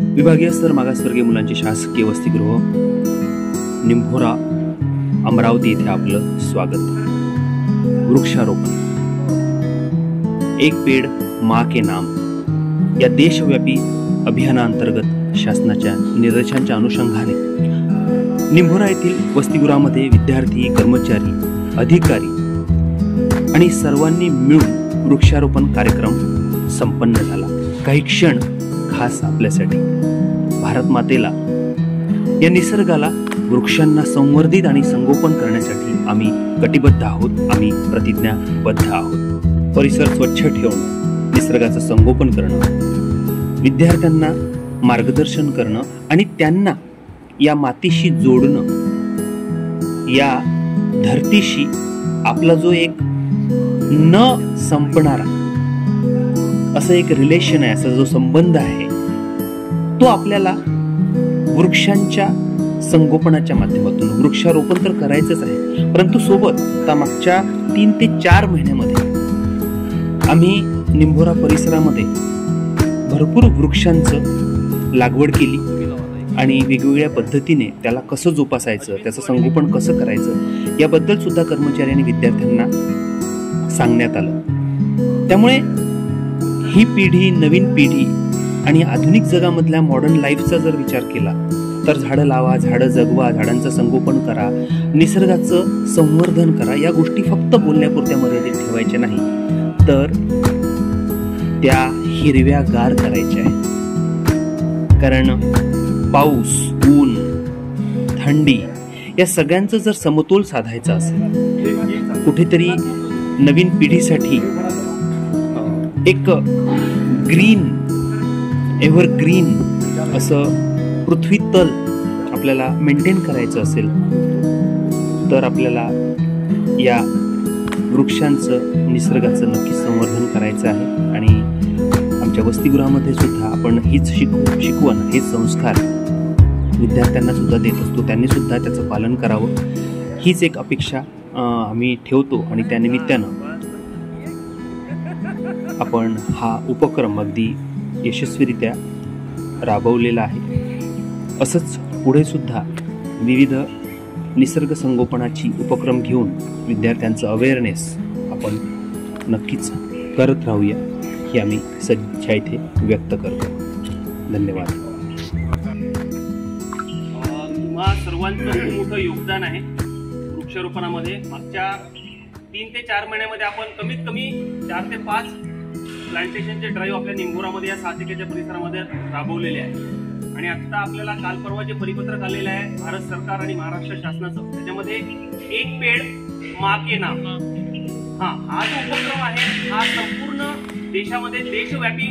विभागीय स्तर मागासवर्गीय मुलांचे शासकीय वसतिगृह निंभोरा अमरावती येथे आपलं स्वागत। वृक्षारोपण एक पेड़ माँ के नाम या देशव्यापी अभियानांतर्गत शासनाच्या निर्देशांच्या अनुषंगाने निंभोरा येथील वसतिगृहामध्ये विद्यार्थी, कर्मचारी, अधिकारी आणि सर्वांनी मिळून वृक्षारोपण कार्यक्रम संपन्न झाला। काही क्षण खास आपल्यासाठी। भारत मातेला या निसर्गाला वृक्षांना संवर्धित आणि संगोपन करण्यासाठी आम्ही कटिबद्ध आहोत, आम्ही प्रतिज्ञाबद्ध आहोत। परिसर स्वच्छ ठेवणं, निसर्गाचं संगोपन करणं, विद्यार्थ्यांना मार्गदर्शन करणं आणि त्यांना या मातीशी जोडणं, या धरतीशी आपला जो एक न संपणारा असं एक रिलेशन आहे, असा जो संबंध आहे, तो आपल्याला वृक्षांच्या संगोपनाच्या माध्यमातून वृक्षारोपण तर करायचंच आहे, परंतु सोबत आता मागच्या 3 ते 4 महिन्यामध्ये आम्ही निंभोरा परिसरामध्ये भरपूर वृक्षांचं लागवड केली आणि वेगवेगळ्या पद्धतीने त्याला कसं जोपासायचं, त्याचं संगोपन कसं करायचं याबद्दल सुद्धा कर्मचारी आणि विद्यार्थ्यांना सांगण्यात आलं। त्यामुळे ही पिढी, नवीन पिढी आणि आधुनिक जगामधल्या मॉडर्न लाईफचा जर विचार केला तर झाडं लावा, झाडं जगवा, झाडांचं संगोपन करा, निसर्गाचं संवर्धन करा, या गोष्टी फक्त बोलण्यापुरत्या मर्यादित ठेवायच्या नाही, तर त्या हिरव्यागार करायच्या आहेत। कारण पाऊस, ऊन, थंडी या सगळ्यांचं जर समतोल साधायचा असेल, कुठेतरी नवीन पिढीसाठी एक ग्रीन, एव्हरग्रीन असं पृथ्वी तल आपल्याला मेंटेन करायचं असेल तर आपल्याला या वृक्षांचं, निसर्गाचं नक्की संवर्धन करायचं आहे। आणि आमच्या वसतिगृहामध्ये सुद्धा आपण हीच शिकवण, हेच संस्कार विद्यार्थ्यांना सुद्धा देत असतो, त्यांनी सुद्धा त्याचं पालन करावं, हीच एक अपेक्षा आम्ही ठेवतो। आणि त्यानिमित्तानं आपण हा उपक्रम अगदी यशस्वीरित्या राबवलेला आहे। असंच पुढे सुद्धा विविध निसर्ग संगोपनाची उपक्रम घेऊन विद्यार्थ्यांचं अवेअरनेस आपण नक्कीच करत राहूया, ही आम्ही सज्जा इथे व्यक्त करतो। धन्यवाद। तुम्हा सर्वांचं खूप मोठं योगदान आहे वृक्षारोपणामध्ये। मागच्या 3 ते 4 महिन्यामध्ये आपण कमीत कमी 4 ते 5 प्लांटेशनचे ड्राईव्ह आपल्या निंभोरामध्ये या 7 एकरच्या परिसरामध्ये राबवलेले आहे। आणि आता आपल्याला काल परवा जे परिपत्रक आलेलं आहे भारत सरकार आणि महाराष्ट्र शासनाचं, त्याच्यामध्ये एक पेड़ माँ के नाम हा जो उपक्रम आहे, हा संपूर्ण देशामध्ये देशव्यापी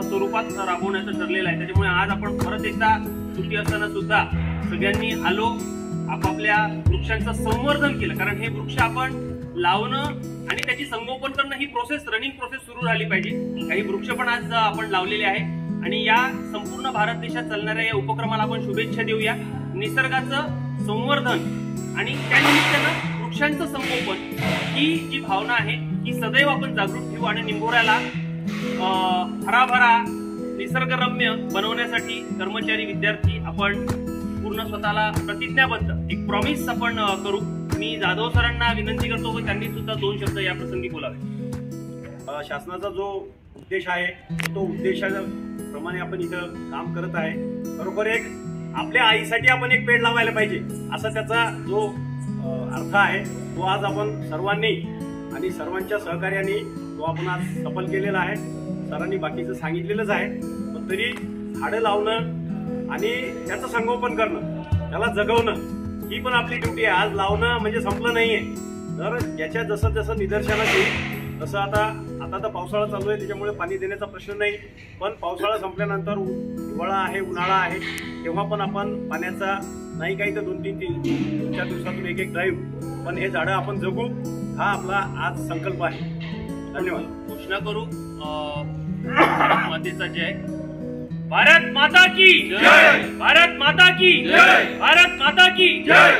स्वरूपात राबवण्याचं ठरलेलं आहे। त्याच्यामुळे आज आपण परत एकदा सुट्टी असताना सुद्धा सगळ्यांनी आलो, आपापल्या वृक्षांचं संवर्धन केलं। कारण हे वृक्ष आपण लावणं आणि त्याची संगोपन करणं ही प्रोसेस, रनिंग प्रोसेस सुरू झाली पाहिजे। काही वृक्ष पण आज आपण लावलेले आहे आणि या संपूर्ण भारत देशात चालणाऱ्या या उपक्रमाला आपण शुभेच्छा देऊया। निसर्गाचं संवर्धन आणि त्यानिमित्तानं वृक्षांचं संगोपन ही जी भावना आहे ही सदैव आपण जागृत ठेवू आणि निंभोऱ्याला हराभरा निसर्गरम्य बनवण्यासाठी कर्मचारी, विद्यार्थी आपण पूर्ण स्वतःला प्रतिज्ञाबद्ध, एक प्रॉमिस आपण करू। मी जाधव सरांना विनंती करतो की त्यांनी सुद्धा 2 शब्द या प्रसंगी बोलावे। शासनाचा जो उद्देश आहे तो उद्देशाप्रमाणे आपण इथं काम करत आहे। बरोबर एक आपल्या आईसाठी आपण एक पेड़ लावायला पाहिजे, असा त्याचा जो अर्थ आहे तो आज आपण सर्वांनी आणि सर्वांच्या सहकार्याने तो आपण आज सफल केलेला आहे। सरांनी बाकीचं सांगितलेलंच आहे, पण तरी झाडं लावणं आणि त्याचं संगोपन करणं, त्याला जगवणं ही पण आपली ड्युटी आहे। आज लावणं म्हणजे संपलं नाहीये, तर याच्या जसं जसं निदर्शनास येईल तसं आता तर पावसाळा चालू आहे, त्याच्यामुळे पाणी देण्याचा प्रश्न नाही, पण पावसाळा संपल्यानंतर हिवाळा आहे, उन्हाळा आहे, तेव्हा पण आपण पाण्याचा नाही काही तर 2-3-4 दिवसातून एक ड्राईव्ह, पण हे झाडं आपण जगू, हा आपला आज संकल्प आहे। धन्यवाद। घोषणा करू। भारत मातेचा जय, भारत माता की जय, भारत माता की जय, भारत माता की जय।